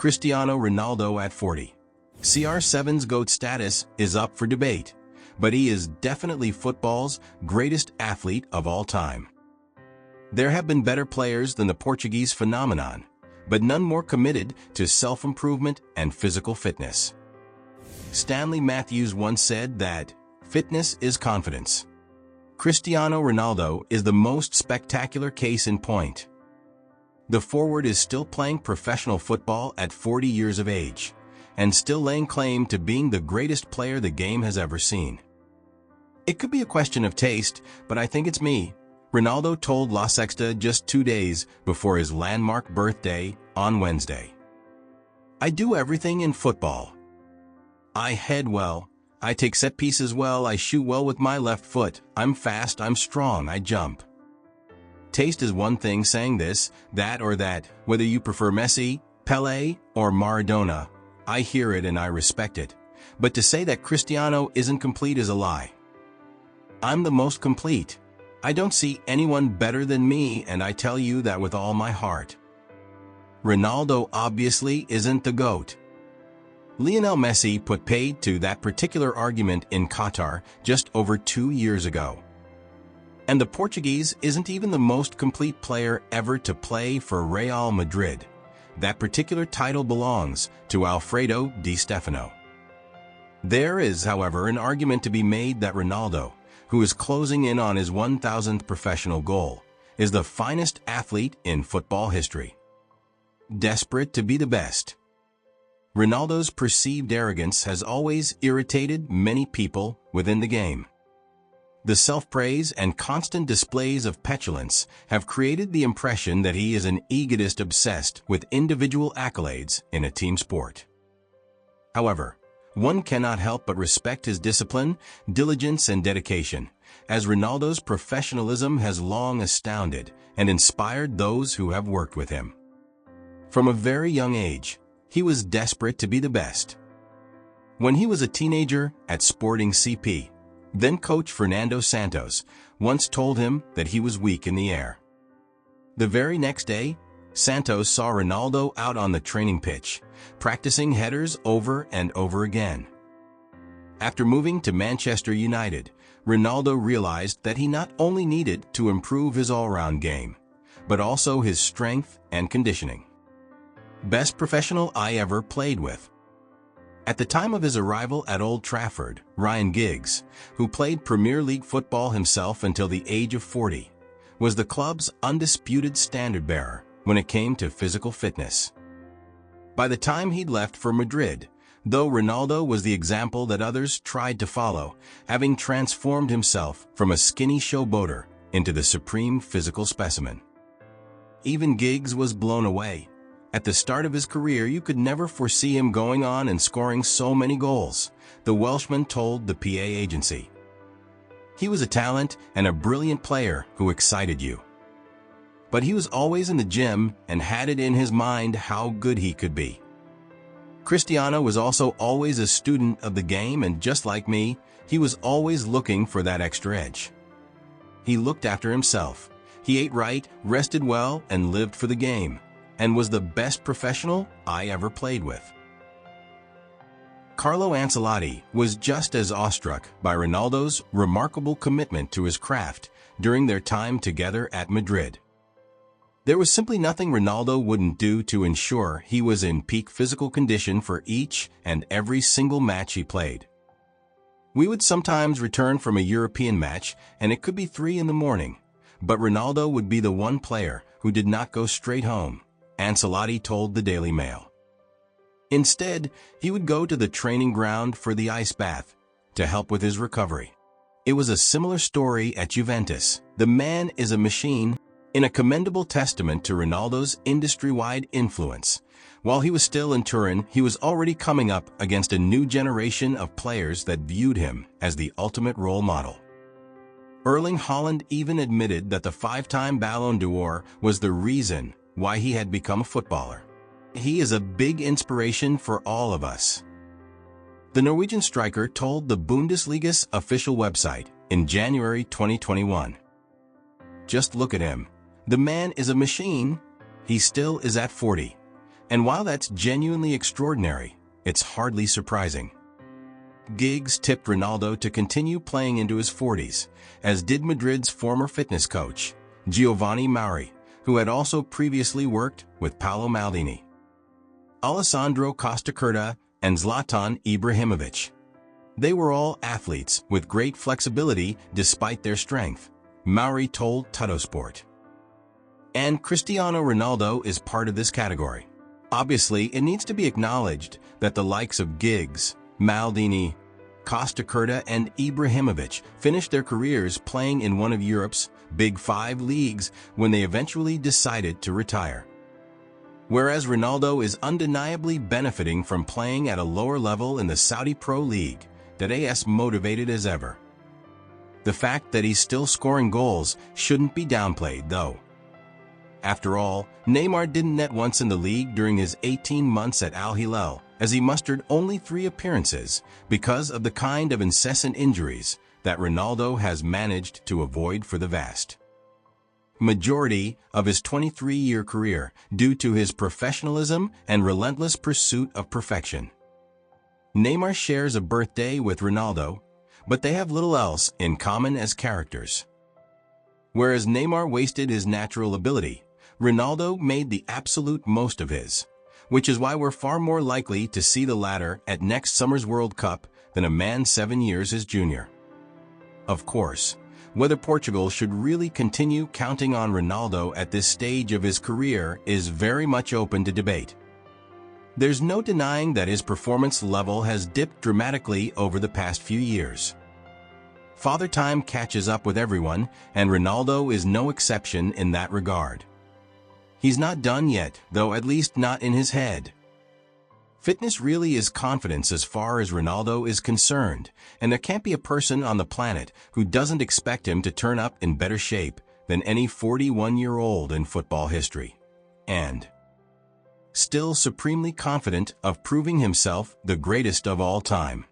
Cristiano Ronaldo at 40. CR7's GOAT status is up for debate, but he is definitely football's greatest athlete of all time. There have been better players than the Portuguese phenomenon, but none more committed to self-improvement and physical fitness. Stanley Matthews once said that fitness is confidence. Cristiano Ronaldo is the most spectacular case in point. The forward is still playing professional football at 40 years of age, and still laying claim to being the greatest player the game has ever seen. It could be a question of taste, but I think it's me. Ronaldo told La Sexta just 2 days before his landmark birthday on Wednesday. I do everything in football. I head well, I take set pieces well, I shoot well with my left foot, I'm fast, I'm strong, I jump. Taste is one thing saying this, that or that, whether you prefer Messi, Pelé, or Maradona, I hear it and I respect it. But to say that Cristiano isn't complete is a lie. I'm the most complete. I don't see anyone better than me, and I tell you that with all my heart. Ronaldo obviously isn't the GOAT. Lionel Messi put paid to that particular argument in Qatar just over 2 years ago. And the Portuguese isn't even the most complete player ever to play for Real Madrid. That particular title belongs to Alfredo Di Stefano. There is, however, an argument to be made that Ronaldo, who is closing in on his 1,000th professional goal, is the finest athlete in football history. Desperate to be the best. Ronaldo's perceived arrogance has always irritated many people within the game. The self-praise and constant displays of petulance have created the impression that he is an egotist obsessed with individual accolades in a team sport. However, one cannot help but respect his discipline, diligence, and dedication, as Ronaldo's professionalism has long astounded and inspired those who have worked with him. From a very young age, he was desperate to be the best. When he was a teenager at Sporting CP, then coach Fernando Santos once told him that he was weak in the air. The very next day, Santos saw Ronaldo out on the training pitch, practicing headers over and over again. After moving to Manchester United, Ronaldo realized that he not only needed to improve his all-round game, but also his strength and conditioning. Best professional I ever played with. At the time of his arrival at Old Trafford, Ryan Giggs, who played Premier League football himself until the age of 40, was the club's undisputed standard-bearer when it came to physical fitness. By the time he'd left for Madrid, though Ronaldo was the example that others tried to follow, having transformed himself from a skinny showboater into the supreme physical specimen. Even Giggs was blown away. At the start of his career, you could never foresee him going on and scoring so many goals, the Welshman told the PA agency. He was a talent and a brilliant player who excited you. But he was always in the gym and had it in his mind how good he could be. Cristiano was also always a student of the game, and just like me, he was always looking for that extra edge. He looked after himself. He ate right, rested well, and lived for the game, and was the best professional I ever played with. Carlo Ancelotti was just as awestruck by Ronaldo's remarkable commitment to his craft during their time together at Madrid. There was simply nothing Ronaldo wouldn't do to ensure he was in peak physical condition for each and every single match he played. We would sometimes return from a European match, and it could be 3 in the morning, but Ronaldo would be the one player who did not go straight home, Ancelotti told the Daily Mail. Instead, he would go to the training ground for the ice bath to help with his recovery. It was a similar story at Juventus. The man is a machine, in a commendable testament to Ronaldo's industry-wide influence. While he was still in Turin, he was already coming up against a new generation of players that viewed him as the ultimate role model. Erling Haaland even admitted that the 5-time Ballon d'Or was the reason why he had become a footballer. He is a big inspiration for all of us. The Norwegian striker told the Bundesliga's official website in January 2021. Just look at him. The man is a machine. He still is at 40. And while that's genuinely extraordinary, it's hardly surprising. Giggs tipped Ronaldo to continue playing into his 40s, as did Madrid's former fitness coach, Giovanni Mauri, who had also previously worked with Paolo Maldini, Alessandro Costacurta, and Zlatan Ibrahimovic. They were all athletes with great flexibility despite their strength, Mauri told Tuttosport. And Cristiano Ronaldo is part of this category. Obviously, it needs to be acknowledged that the likes of Giggs, Maldini, Costacurta, and Ibrahimovic finished their careers playing in one of Europe's Big Five leagues when they eventually decided to retire. Whereas Ronaldo is undeniably benefiting from playing at a lower level in the Saudi Pro League, that is motivated as ever. The fact that he's still scoring goals shouldn't be downplayed, though. After all, Neymar didn't net once in the league during his 18 months at Al Hilal, as he mustered only 3 appearances because of the kind of incessant injuries that Ronaldo has managed to avoid for the vast majority of his 23-year career due to his professionalism and relentless pursuit of perfection. Neymar shares a birthday with Ronaldo, but they have little else in common as characters. Whereas Neymar wasted his natural ability, Ronaldo made the absolute most of his, which is why we're far more likely to see the latter at next summer's World Cup than a man 7 years his junior. Of course, whether Portugal should really continue counting on Ronaldo at this stage of his career is very much open to debate. There's no denying that his performance level has dipped dramatically over the past few years. Father Time catches up with everyone, and Ronaldo is no exception in that regard. He's not done yet, though, at least not in his head. Fitness really is confidence as far as Ronaldo is concerned, and there can't be a person on the planet who doesn't expect him to turn up in better shape than any 41-year-old in football history. And still supremely confident of proving himself the greatest of all time.